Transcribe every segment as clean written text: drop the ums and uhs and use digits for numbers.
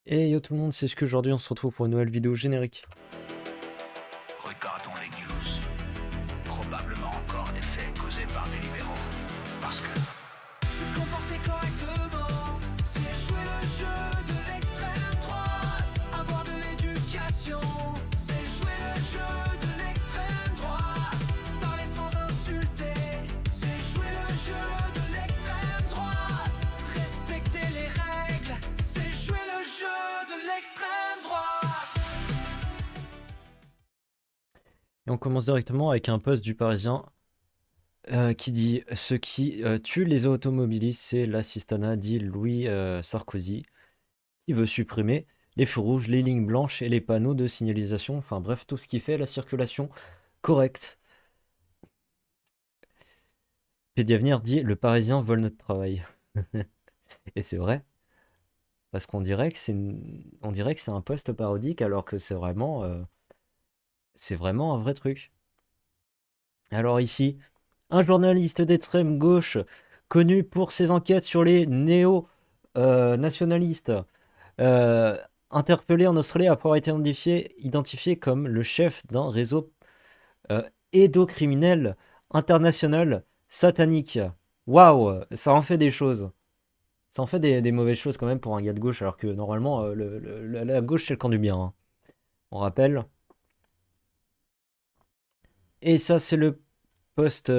Et yo tout le monde, c'est ce qu'aujourd'hui on se retrouve pour une nouvelle vidéo générique. Regardons les news. Probablement encore des faits causés par des libéraux. Parce que Se comporter correctement, c'est jouer le jeu de l'extrême droite. Avoir de l'éducation, c'est jouer le jeu de l'extrême droite. Parler sans insulter, c'est jouer le jeu de l'extrême droite. Respecter les règles, c'est jouer le jeu de l'extrême droite. Et on commence directement avec un post du Parisien qui dit « Ce qui tue les automobilistes, c'est l'assistanat », dit Louis Sarkozy, qui veut supprimer les feux rouges, les lignes blanches et les panneaux de signalisation, enfin bref, tout ce qui fait la circulation correcte. Pédiavenir dit « Le Parisien vole notre travail ». Et c'est vrai, parce qu'on dirait que c'est un post parodique alors que c'est vraiment un vrai truc. Alors ici, un journaliste d'extrême gauche connu pour ses enquêtes sur les néo-nationalistes, interpellé en Australie après avoir été identifié comme le chef d'un réseau euh, pédocriminel international satanique. Waouh, ça en fait des choses. Ça en fait des mauvaises choses quand même pour un gars de gauche, alors que normalement, la gauche c'est le camp du bien, hein. On rappelle. Et ça, c'est le post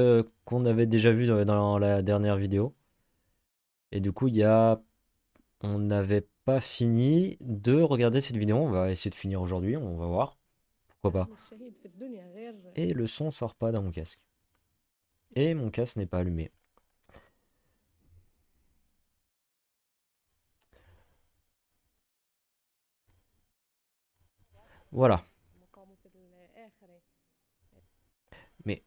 qu'on avait déjà vu dans la dernière vidéo. Et du coup, on n'avait pas fini de regarder cette vidéo. On va essayer de finir aujourd'hui, on va voir. Pourquoi pas. Et le son sort pas dans mon casque. Et mon casque n'est pas allumé. Voilà. Mais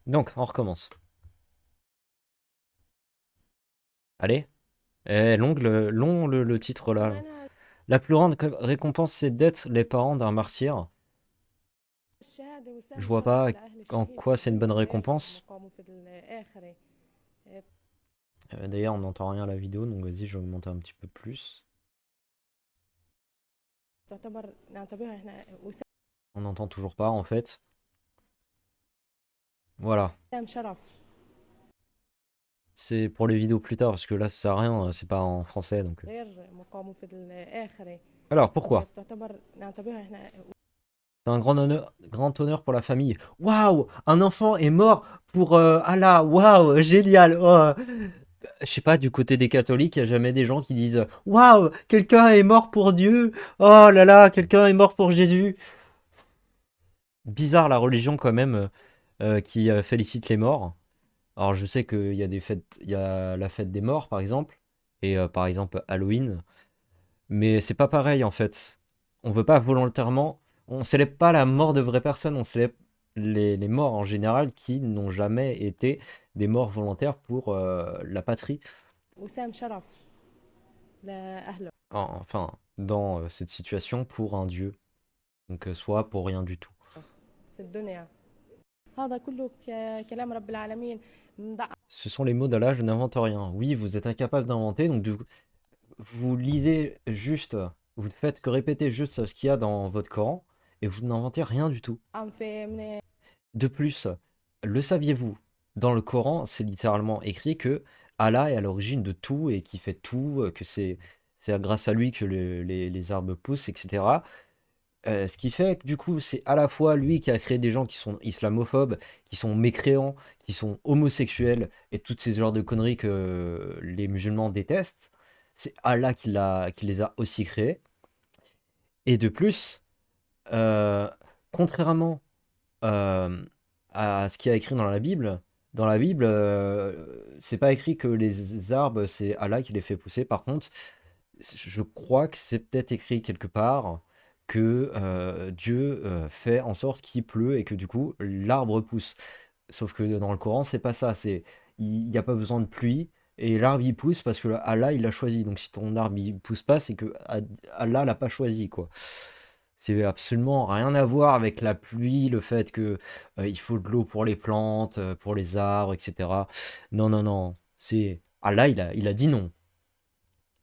donc, on recommence. Allez. Long le titre là. La plus grande récompense, c'est d'être les parents d'un martyr. Je vois pas en quoi c'est une bonne récompense. D'ailleurs, on n'entend rien à la vidéo, donc vas-y, je vais augmenter un petit peu plus. On n'entend toujours pas en fait. Voilà. C'est pour les vidéos plus tard, parce que là, ça sert à rien, c'est pas en français, donc... Alors, pourquoi? C'est un grand honneur pour la famille. Waouh! Un enfant est mort pour Allah! Waouh! Génial! Oh. Je sais pas, du côté des catholiques, il n'y a jamais des gens qui disent waouh! Quelqu'un est mort pour Dieu! Oh là là! Quelqu'un est mort pour Jésus! Bizarre la religion quand même qui félicite les morts. Alors je sais qu'il y a des fêtes, il y a la fête des morts par exemple, et par exemple Halloween, mais c'est pas pareil en fait. On veut pas volontairement, on célèbre pas la mort de vraies personnes, on célèbre les morts en général qui n'ont jamais été des morts volontaires pour la patrie. Enfin, dans cette situation pour un dieu, donc soit pour rien du tout. Ce sont les mots d'Allah, je n'invente rien. Oui, vous êtes incapable d'inventer, donc vous lisez juste, vous ne faites que répéter juste ce qu'il y a dans votre Coran, et vous n'inventez rien du tout. De plus, le saviez-vous? Dans le Coran, c'est littéralement écrit que Allah est à l'origine de tout et qui fait tout, que c'est grâce à lui que les arbres poussent, etc. Ce qui fait que du coup, c'est à la fois lui qui a créé des gens qui sont islamophobes, qui sont mécréants, qui sont homosexuels et toutes ces genres de conneries que les musulmans détestent. C'est Allah qui les a aussi créés. Et de plus, euh, contrairement euh, à ce qui est écrit dans la Bible, c'est pas écrit que les arbres, c'est Allah qui les fait pousser. Par contre, je crois que c'est peut-être écrit quelque part que Dieu fait en sorte qu'il pleut et que du coup l'arbre pousse. Sauf que dans le Coran, c'est pas ça. Il n'y a pas besoin de pluie et l'arbre il pousse parce que Allah il l'a choisi. Donc si ton arbre il pousse pas, c'est que Allah l'a pas choisi quoi. C'est absolument rien à voir avec la pluie, le fait que il faut de l'eau pour les plantes, pour les arbres, etc. Non, non, non. C'est Ah là, il a dit non.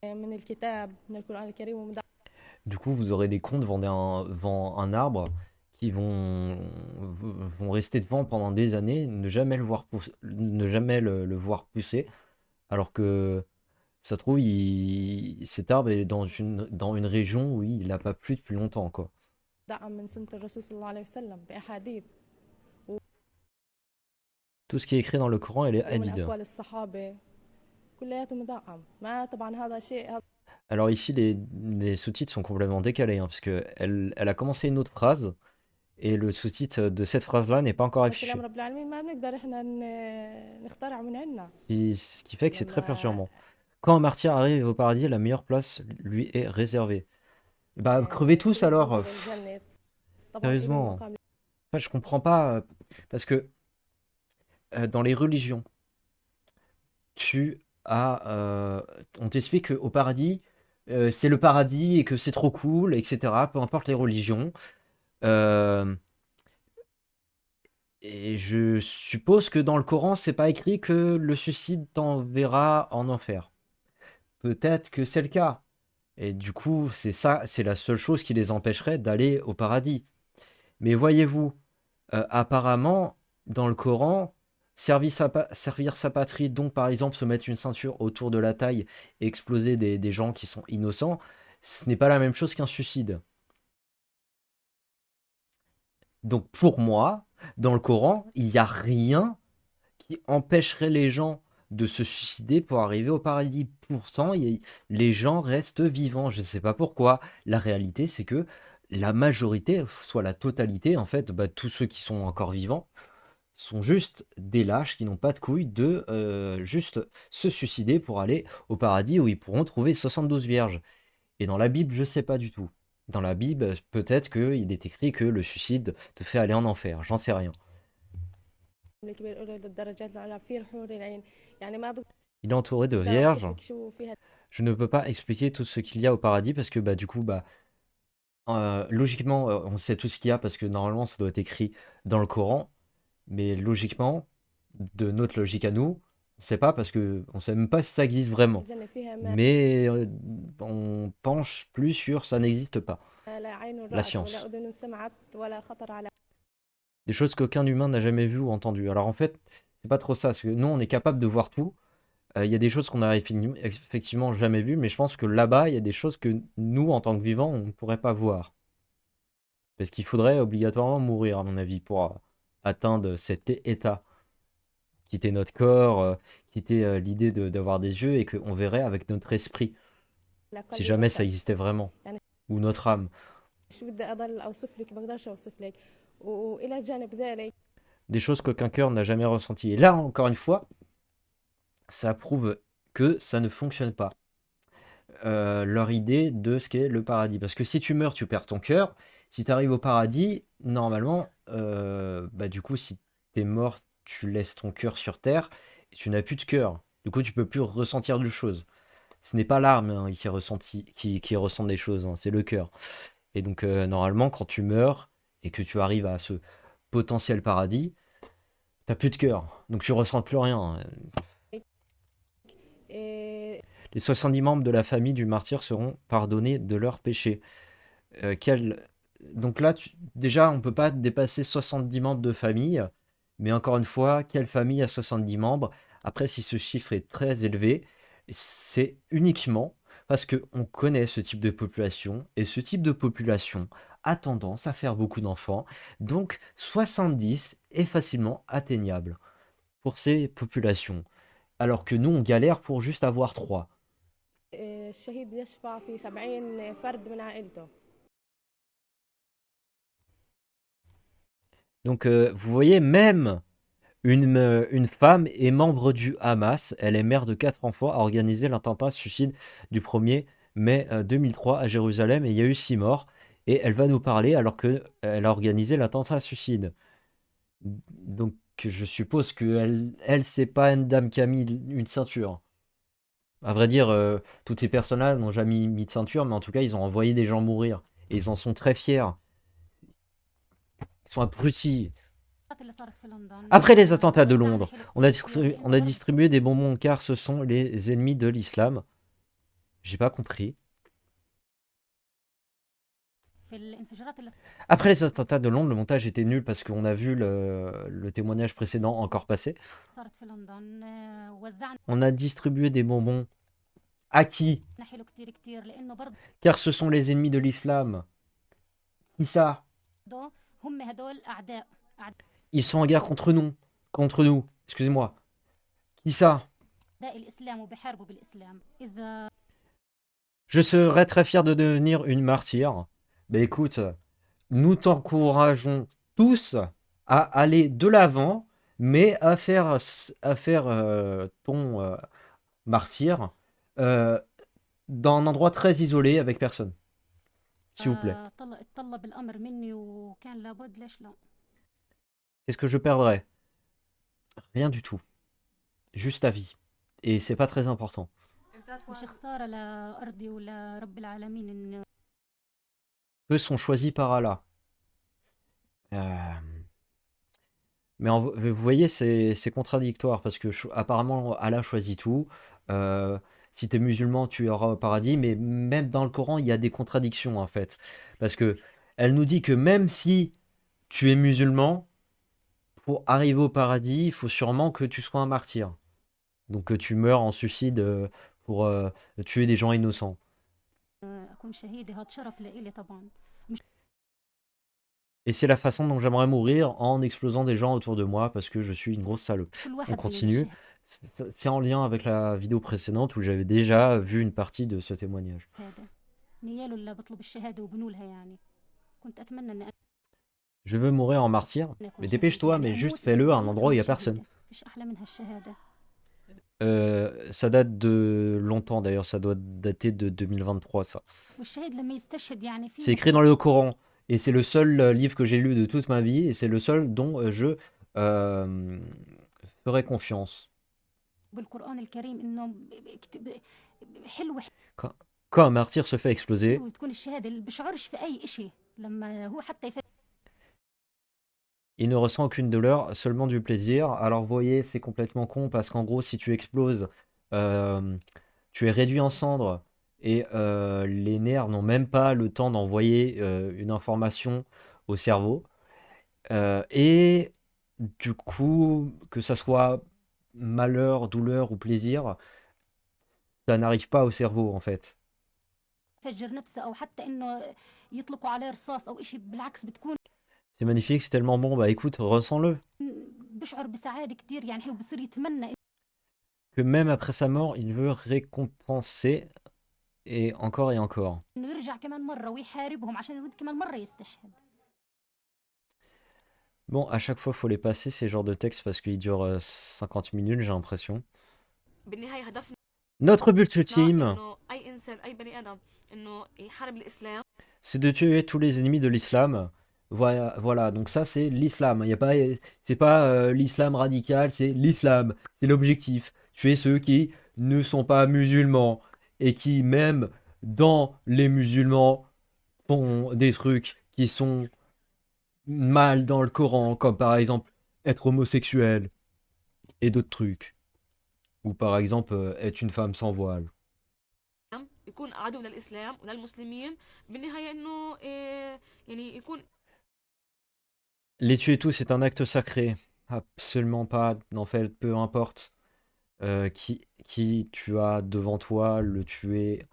من الكتاب من القرآن الكريم ومن Du coup, vous aurez des cons devant un arbre qui vont rester devant pendant des années, ne jamais le voir ne jamais le voir pousser, alors que ça se trouve, cet arbre est dans une région où il n'a pas plu depuis longtemps, quoi. دعم من سنة الرسول صلى الله عليه وسلم بأحاديث Tout ce qui est écrit dans le Coran, elle est ومن hadith. أقوال الصحابة كلياته مدعم ما طبعا هذا شيء Alors ici, les sous-titres sont complètement décalés, hein, parce que elle a commencé une autre phrase, et le sous-titre de cette phrase-là n'est pas encore هذا affiché. كلام رب العالمين ما بنقدر احنا نخترع من عندنا Et ce qui fait que c'est très لما perturbant. Quand un martyr arrive au paradis, la meilleure place lui est réservée. Bah, crevez tous شريك alors. منزل الجنة طبعا له Sérieusement. مقام Enfin, je comprends pas. Parce que dans les religions, on t'explique qu'au paradis, c'est le paradis et que c'est trop cool, etc. Peu importe les religions. Euh, et je suppose que dans le Coran, c'est pas écrit que le suicide t'enverra en enfer. Peut-être que c'est le cas. Et du coup, c'est la seule chose qui les empêcherait d'aller au paradis. Mais voyez-vous, apparemment, dans le Coran, servir sa patrie, donc par exemple se mettre une ceinture autour de la taille et exploser des gens qui sont innocents, ce n'est pas la même chose qu'un suicide. Donc pour moi, dans le Coran, il n'y a rien qui empêcherait les gens de se suicider pour arriver au paradis. Pourtant, les gens restent vivants. Je ne sais pas pourquoi. La réalité, c'est que la majorité, soit la totalité, en fait, bah, tous ceux qui sont encore vivants, sont juste des lâches qui n'ont pas de couilles de juste se suicider pour aller au paradis où ils pourront trouver 72 vierges. Et dans la Bible, je sais pas du tout. Dans la Bible, peut-être qu'il est écrit que le suicide te fait aller en enfer. J'en sais rien. الكبير أولى للدرجات العلى في الحور العين يعني ما Il est entouré de بقدر vierges. أوصف لك شو فيها Je ne peux pas expliquer tout ce qu'il y a au paradis parce que bah du coup logiquement on sait tout ce qu'il y a parce que normalement ça doit être écrit dans le Coran, mais logiquement de notre logique à nous, on sait pas parce que on sait même pas si ça existe vraiment. الجنة فيها ما Mais on penche plus sur ça n'existe pas. لا عين La رأت science. ولا أذن سمعت ولا خطر على Des choses qu'aucun humain n'a jamais vues ou entendues. Alors en fait, c'est pas trop ça, parce que nous on est capable de voir tout. Il y a des choses qu'on a effectivement jamais vues, mais je pense que là-bas, il y a des choses que nous, en tant que vivants, on ne pourrait pas voir. Parce qu'il faudrait obligatoirement mourir, à mon avis, pour atteindre cet état. Quitter notre corps, quitter l'idée d'avoir des yeux et qu'on verrait avec notre esprit, si قلبي jamais ça وبصر existait vraiment. يعني Ou notre âme. شو بدي أضل أوصف لك بقدرش أوصف لك وإلى جانب ذلك Des choses qu'aucun cœur n'a jamais ressenties. Et là, encore une fois, ça prouve que ça ne fonctionne pas. Leur idée de ce qu'est le paradis. Parce que si tu meurs, tu perds ton cœur. Si tu arrives au paradis, normalement, bah, du coup, si tu es mort, tu laisses ton cœur sur terre et tu n'as plus de cœur. Du coup, tu peux plus ressentir de choses. Ce n'est pas l'âme hein, qui ressent des choses, hein, c'est le cœur. Et donc, normalement, quand tu meurs et que tu arrives à ce potentiel paradis, t'as plus de cœur. Donc, tu ressens plus rien. إيه Les 70 membres de la famille du martyr seront pardonnés de leurs péchés. Donc là, déjà, on ne peut pas dépasser 70 membres de famille. Mais encore une fois, quelle famille a 70 membres? Après, si ce chiffre est très élevé, c'est uniquement parce qu'on connaît ce type de population. Et ce type de population a tendance à faire beaucoup d'enfants. Donc 70 est facilement atteignable pour ces populations. Alors que nous, on galère pour juste avoir 3. الشهيد يشفع في 70 فرد من عائلته Donc, vous voyez, même une femme est membre du Hamas. Elle est mère de 4 enfants, a organisé l'attentat suicide du 1er mai 2003 à Jérusalem et il y a eu 6 morts. Et elle va nous parler alors qu'elle a organisé l'attentat suicide. Donc, je suppose que c'est pas une dame qui a mis une ceinture. À vrai dire, toutes ces personnes-là n'ont jamais mis de ceinture, mais en tout cas, ils ont envoyé des gens mourir. Et ils en sont très fiers. Ils sont abrutis. Après les attentats de Londres, on a distribué des bonbons car ce sont les ennemis de l'islam. J'ai pas compris. Après les attentats de Londres, le montage était nul parce qu'on a vu le témoignage précédent encore passer. On a distribué des bonbons à qui? Car ce sont les ennemis de l'islam. Qui ça? Ils sont en guerre contre nous. Contre nous. Excusez-moi. Qui ça? Je serais très fier de devenir une martyre. Mais écoute, nous t'encourageons tous à aller de l'avant, mais à faire ton martyr euh, dans un endroit très isolé avec personne. S'il vous plaît. Qu'est-ce que je perdrais? Rien du tout. Juste ta vie. Et c'est pas très important. Peu sont choisis par Allah. Euh, Mais vous voyez, c'est contradictoire parce que apparemment Allah choisit tout. Si tu es musulman, tu auras au paradis, mais même dans le Coran, il y a des contradictions en fait. Parce que elle nous dit que même si tu es musulman, pour arriver au paradis, il faut sûrement que tu sois un martyr. Donc que tu meurs en suicide pour tuer des gens innocents. Et c'est la façon dont j'aimerais mourir en explosant des gens autour de moi parce que je suis une grosse salope. On continue. C'est en lien avec la vidéo précédente où j'avais déjà vu une partie de ce témoignage. Je veux mourir en martyr, mais dépêche-toi, mais juste fais-le à un endroit où il n'y a personne. Ça date de longtemps d'ailleurs, ça doit dater de 2023 ça. C'est écrit dans le Coran et c'est le seul livre que j'ai lu de toute ma vie et c'est le seul dont je ferai confiance. Quand un martyr se fait exploser, il ne ressent aucune douleur, seulement du plaisir. Alors vous voyez, c'est complètement con parce qu'en gros, si tu exploses, tu es réduit en cendres et les nerfs n'ont même pas le temps d'envoyer une information au cerveau. Et du coup, que ça soit malheur, douleur ou plaisir, ça n'arrive pas au cerveau en fait. C'est magnifique, c'est tellement bon. Bah écoute, ressens-le. Que même après sa mort, il veut récompenser et encore et encore. Bon, à chaque fois, faut les passer ces genres de textes parce qu'ils durent 50 minutes, j'ai l'impression. Notre but ultime, c'est de tuer tous les ennemis de l'islam. Voilà, voilà, donc ça c'est l'islam. C'est pas l'islam radical, c'est l'islam. C'est l'objectif. Tuer ceux qui ne sont pas musulmans et qui même dans les musulmans font des trucs qui sont mal dans le Coran, comme par exemple être homosexuel et d'autres trucs. Ou par exemple être une femme sans voile. Les tuer tous, c'est un acte sacré. Absolument pas. En fait, peu importe qui tu as devant toi, le tuer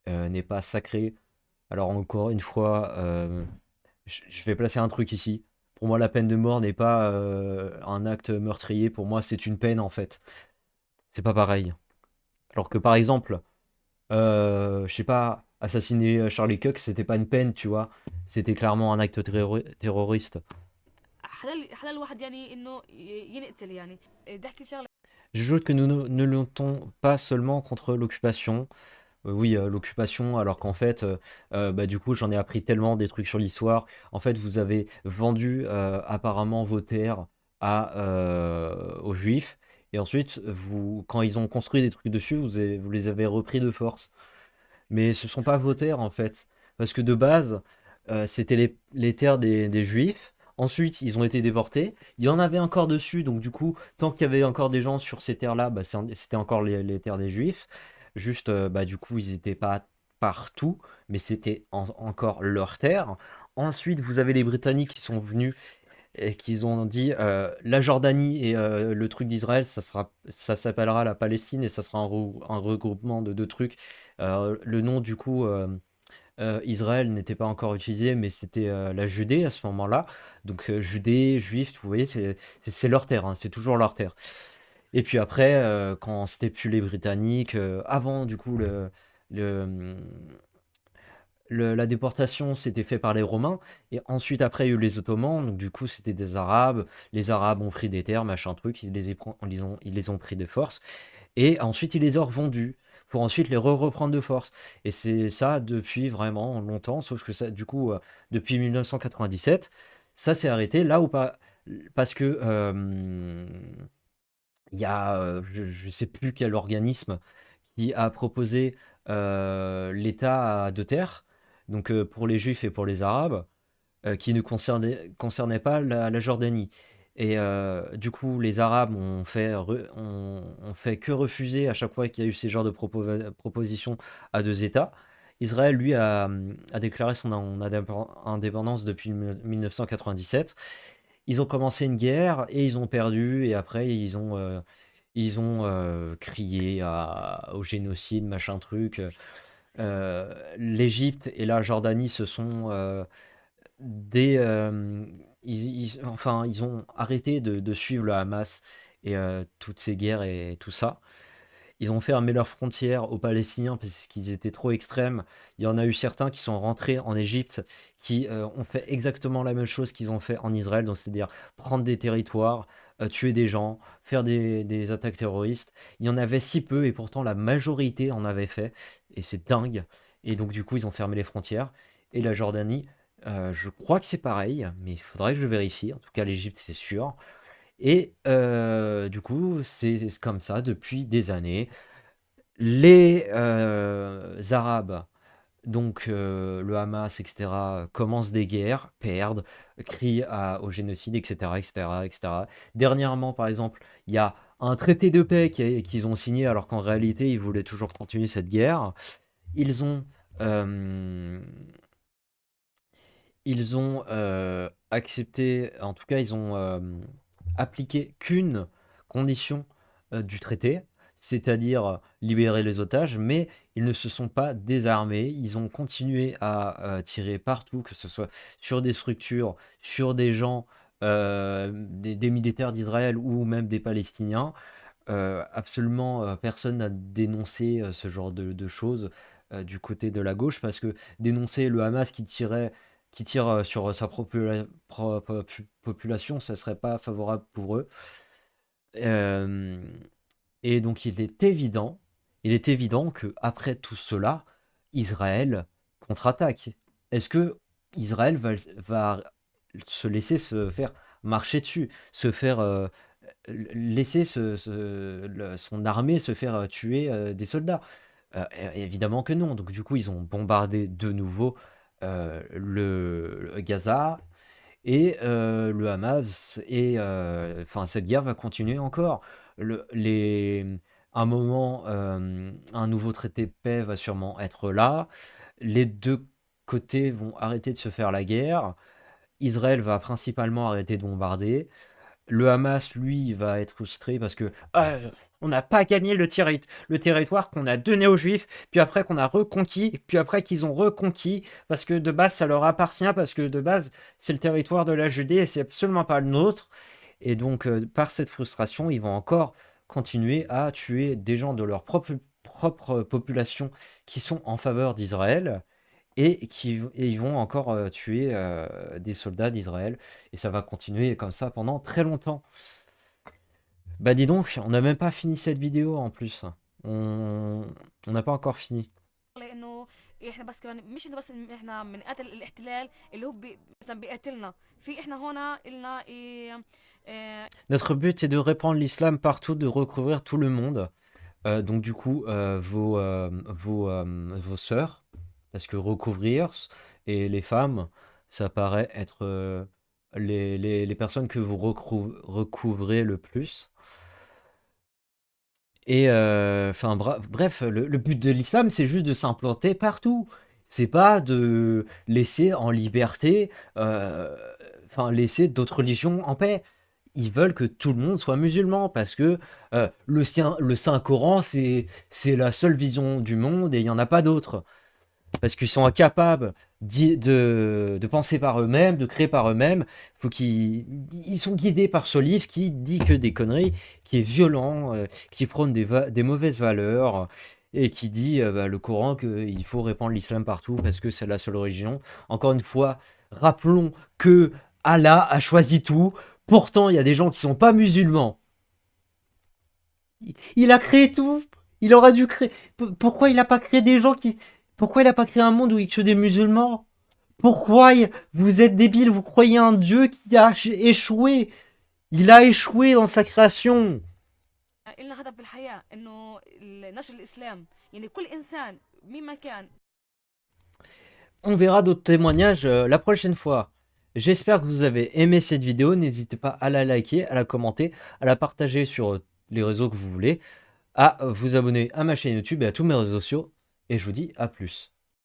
n'est pas sacré. Alors encore une fois, je vais placer un truc ici. Pour moi, la peine de mort n'est pas un acte meurtrier. Pour moi, c'est une peine en fait. C'est pas pareil. Alors que par exemple, je sais pas, assassiner Charlie Cox, c'était pas une peine, tu vois. C'était clairement un acte terroriste. J'ajoute que nous ne luttons pas seulement contre l'occupation. Oui, l'occupation, alors qu'en fait, bah, du coup, j'en ai appris tellement des trucs sur l'histoire. En fait, vous avez vendu apparemment vos terres aux Juifs, et ensuite, quand ils ont construit des trucs dessus, vous les avez repris de force. Mais ce sont pas vos terres, en fait, parce que de base, c'était les terres des Juifs. Ensuite, ils ont été déportés. Il y en avait encore dessus, donc du coup, tant qu'il y avait encore des gens sur ces terres-là, bah, c'était encore les terres des Juifs. Juste, bah, du coup, ils n'étaient pas partout, mais c'était encore leur terre. Ensuite, vous avez les Britanniques qui sont venus et qui ont dit la Jordanie et le truc d'Israël, ça s'appellera la Palestine et ça sera un regroupement de deux trucs. Le nom, du coup. Israël n'était pas encore utilisé, mais c'était la Judée à ce moment-là. Donc Judée, Juifs, vous voyez, c'est leur terre, hein, c'est toujours leur terre. Et puis après, quand c'était plus les Britanniques, avant du coup le, hum, la déportation c'était fait par les Romains, et ensuite après il y a eu les Ottomans, donc du coup c'était des Arabes, les Arabes ont pris des terres, machin truc, ils les ont pris de force, et ensuite ils les ont revendus pour ensuite les reprendre de force. Et c'est ça depuis vraiment longtemps, sauf que ça, du coup, depuis 1997, ça s'est arrêté là ou pas, parce que il y a, je ne sais plus quel organisme qui a proposé l'État à deux terres, donc pour les Juifs et pour les Arabes qui ne concernait pas la Jordanie. Et du coup, les Arabes ont fait que refuser à chaque fois qu'il y a eu ces genres de propositions à deux États. Israël, lui, a déclaré son indépendance depuis 1997. Ils ont commencé une guerre et ils ont perdu. Et après, ils ont crié au génocide, machin truc. L'Égypte et la Jordanie se sont dès, enfin, ils ont arrêté de suivre le Hamas et toutes ces guerres et tout ça. Ils ont fermé leurs frontières aux Palestiniens parce qu'ils étaient trop extrêmes. Il y en a eu certains qui sont rentrés en Égypte qui ont fait exactement la même chose qu'ils ont fait en Israël, donc c'est-à-dire prendre des territoires, tuer des gens, faire des attaques terroristes. Il y en avait si peu et pourtant la majorité en avait fait et c'est dingue. Et donc du coup ils ont fermé les frontières. Et la Jordanie, je crois que c'est pareil, mais il faudrait que je vérifie. En tout cas l'Égypte c'est sûr. Et du coup, c'est comme ça depuis des années. Les Arabes, donc le Hamas, etc., commencent des guerres, perdent, crient au génocide, etc., etc., etc. Dernièrement, par exemple, il y a un traité de paix qu'ils ont signé alors qu'en réalité, ils voulaient toujours continuer cette guerre. Ils ont, euh, ils ont accepté, en tout cas, ils ont appliqué qu'une condition du traité, c'est-à-dire libérer les otages, mais ils ne se sont pas désarmés, ils ont continué à tirer partout, que ce soit sur des structures, sur des gens, des militaires d'Israël ou même des Palestiniens. Absolument personne n'a dénoncé ce genre de choses du côté de la gauche, parce que dénoncer le Hamas qui tire sur sa population, ça serait pas favorable pour eux. Euh, et donc il est évident que après tout cela, Israël contre-attaque. Est-ce que Israël va se laisser se faire marcher dessus, se faire laisser son armée se faire tuer des soldats? Évidemment que non. Donc du coup, ils ont bombardé de nouveau le Gaza et le Hamas. Et enfin, cette guerre va continuer encore. Un moment, un nouveau traité de paix va sûrement être là. Les deux côtés vont arrêter de se faire la guerre. Israël va principalement arrêter de bombarder. Le Hamas, lui, va être frustré parce que on n'a pas gagné le territoire qu'on a donné aux Juifs, puis après qu'on a reconquis, puis après qu'ils ont reconquis, parce que de base ça leur appartient, parce que de base c'est le territoire de la Judée et c'est absolument pas le nôtre. Et donc par cette frustration, ils vont encore continuer à tuer des gens de leur propre population qui sont en faveur d'Israël et ils vont encore tuer des soldats d'Israël. Et ça va continuer comme ça pendant très longtemps. Bah dis donc, on n'a même pas fini cette vidéo en plus. On on n'a pas encore fini. لانه احنا بس كمان مش إنه بس إن احنا بنقاتل الاحتلال اللي هو مثلا بيقاتلنا في احنا هنا إلنا Notre but est de répandre l'islam partout, de recouvrir tout le monde. Donc du coup, vos sœurs, parce que recouvrir et les femmes, ça paraît être les personnes que vous recouvrez le plus. Et enfin bref, le but de l'islam, c'est juste de s'implanter partout. C'est pas de laisser en liberté, enfin laisser d'autres religions en paix. Ils veulent que tout le monde soit musulman parce que le Saint-Coran, c'est la seule vision du monde et il n'y en a pas d'autre. Parce qu'ils sont incapables de penser par eux-mêmes, de créer par eux-mêmes. Ils sont guidés par ce livre qui dit que des conneries, qui est violent, qui prône des mauvaises valeurs, et qui dit bah, le Coran qu'il faut répandre l'islam partout parce que c'est la seule religion. Encore une fois, rappelons que Allah a choisi tout. Pourtant, il y a des gens qui sont pas musulmans. Il a créé tout. Il aurait dû créer. Pourquoi il n'a pas créé des gens qui. Pourquoi il n'a pas créé un monde où il n'y a que des musulmans? Pourquoi vous êtes débiles? Vous croyez un Dieu qui a échoué? Il a échoué dans sa création. إلنا هدف بالحياة إنه نشر الإسلام يعني كل إنسان مين ما كان. On verra d'autres témoignages la prochaine fois. J'espère que vous avez aimé cette vidéo. N'hésitez pas à la liker, à la commenter, à la partager sur les réseaux que vous voulez, à vous abonner à ma chaîne YouTube et à tous mes réseaux sociaux. Et je vous dis à plus.